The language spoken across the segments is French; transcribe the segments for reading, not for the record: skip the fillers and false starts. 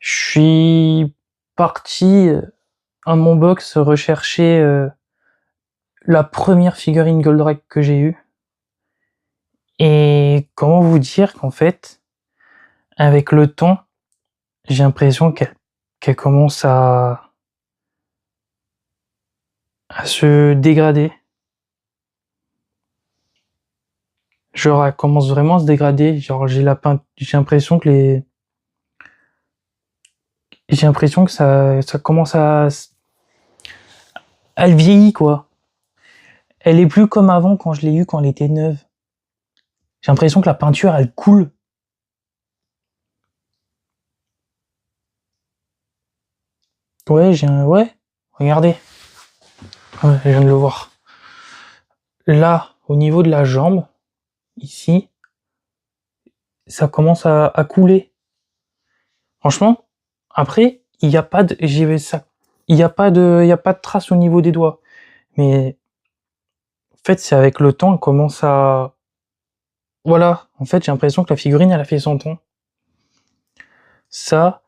Je suis parti à mon box rechercher la première figurine Goldrake que j'ai eue. Et comment vous dire qu'en fait, avec le temps, j'ai l'impression qu'elle commence à se dégrader. Genre, elle commence vraiment à se dégrader. Genre, j'ai l'impression que ça commence elle vieillit, quoi. Elle est plus comme avant quand je l'ai eue quand elle était neuve. J'ai l'impression que la peinture, elle coule. Ouais, regardez. Ouais, je viens de le voir. Là, au niveau de la jambe, ici, ça commence à couler. Franchement, après, il n'y a pas de, j'y vais ça. Il y a pas de trace au niveau des doigts. Mais, en fait, c'est avec le temps, elle commence à, voilà. En fait, j'ai l'impression que la figurine, elle a fait son temps. Ça,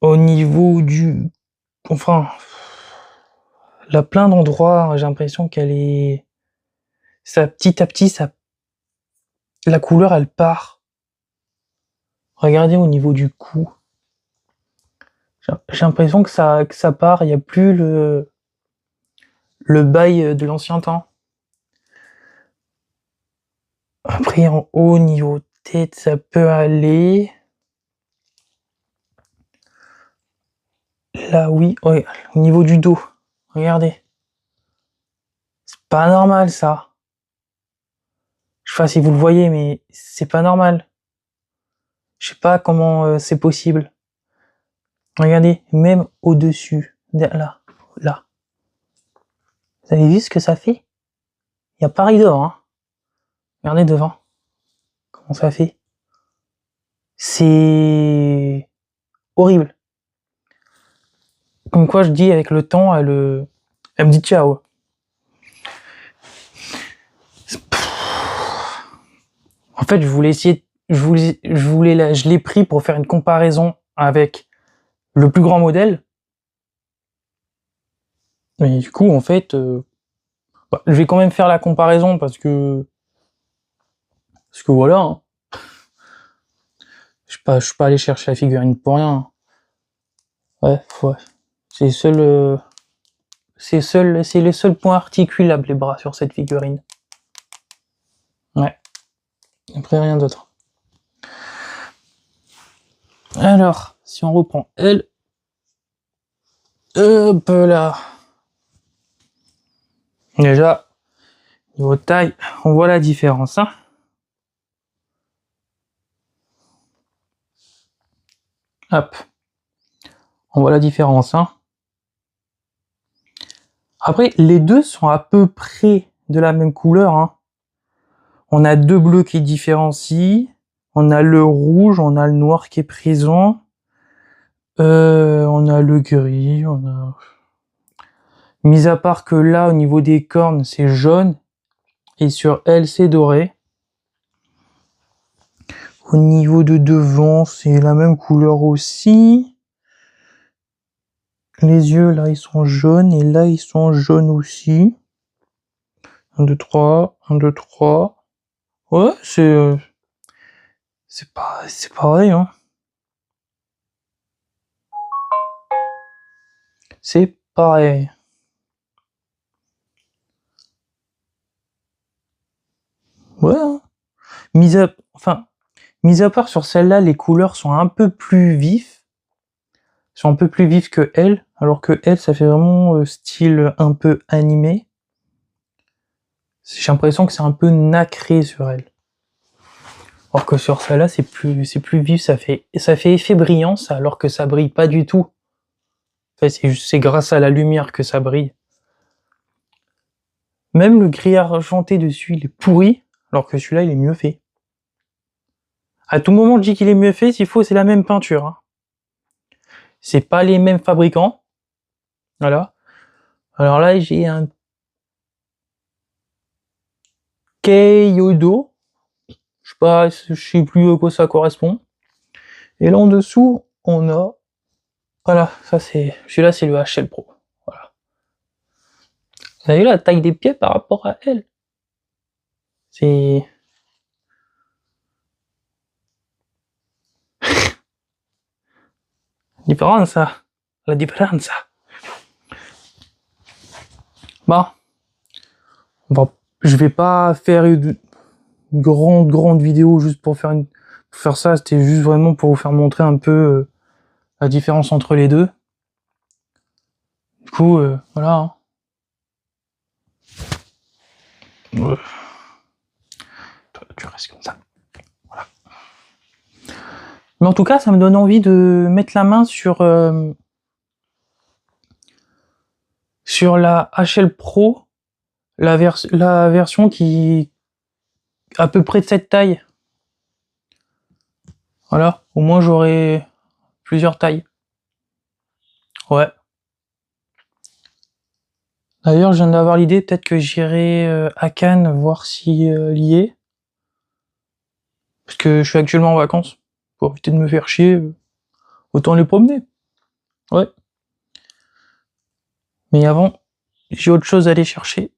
au niveau enfin, là, plein d'endroits, j'ai l'impression petit à petit, la couleur, elle part. Regardez au niveau du cou. J'ai l'impression que ça part, il n'y a plus le bail de l'ancien temps. Après, en haut, niveau tête, ça peut aller. Là, oui, ouais, au niveau du dos. Regardez. C'est pas normal, ça. Je sais pas si vous le voyez, mais c'est pas normal. Je sais pas comment c'est possible. Regardez, même au-dessus. Là, là. Vous avez vu ce que ça fait? Il y a Paris dehors, hein. Regardez devant. Comment ça fait? C'est horrible. Comme quoi, je dis, avec le temps, elle me dit ciao. En fait, je l'ai pris pour faire une comparaison avec le plus grand modèle. Mais du coup, en fait, je vais quand même faire la comparaison parce que voilà, hein. Je suis pas allé chercher la figurine pour rien. Ouais. C'est c'est les seuls points articulables, les bras sur cette figurine. Ouais. Après, rien d'autre. Alors, si on reprend elle, hop là. Déjà, niveau taille, on voit la différence, hein. Hop. On voit la différence, hein. Après, les deux sont à peu près de la même couleur, hein. On a deux bleus qui différencient. On a le rouge, on a le noir qui est présent. On a le gris, mis à part que là, au niveau des cornes, c'est jaune. Et sur elle, c'est doré. Au niveau de devant, c'est la même couleur aussi. Les yeux, là, ils sont jaunes. Et là, ils sont jaunes aussi. 1, 2, 3. 1, 2, 3. Ouais, c'est pareil, hein. C'est pareil. Ouais, hein. Mis à part sur celle-là, les couleurs sont un peu plus vifs. Sont un peu plus vifs que elle. Alors que elle, ça fait vraiment style un peu animé. J'ai l'impression que c'est un peu nacré sur elle. Alors que sur celle-là, c'est plus vif, ça fait effet brillance, alors que ça brille pas du tout. En fait, c'est grâce à la lumière que ça brille. Même le gris argenté dessus, il est pourri, alors que celui-là, il est mieux fait. À tout moment, je dis qu'il est mieux fait, s'il faut, c'est la même peinture, hein. C'est pas les mêmes fabricants. Voilà. Alors là, j'ai un Keiyodo. Je sais plus à quoi ça correspond. Et là en dessous, on a... Voilà, ça c'est... Celui-là c'est le HL Pro. Voilà. Vous avez vu la taille des pieds par rapport à elle? C'est... Differenza. La differenza. Bah, je vais pas faire une grande vidéo juste pour faire ça. C'était juste vraiment pour vous faire montrer un peu la différence entre les deux. Du coup, voilà. Hein. Tu restes comme ça. Voilà. Mais en tout cas, ça me donne envie de mettre la main sur la HL Pro, la version qui à peu près de cette taille. Voilà, au moins j'aurai plusieurs tailles. Ouais. D'ailleurs, je viens d'avoir l'idée, peut-être que j'irai à Cannes voir si y est. Parce que je suis actuellement en vacances. Pour éviter de me faire chier, autant les promener. Ouais. Mais avant, j'ai autre chose à aller chercher.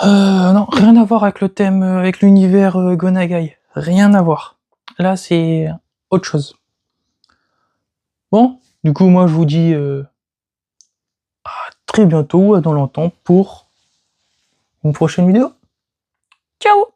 Non, rien à voir avec le thème, avec l'univers Gonagai. Rien à voir. Là, c'est autre chose. Bon, du coup, moi, je vous dis à très bientôt, dans longtemps, pour une prochaine vidéo. Ciao!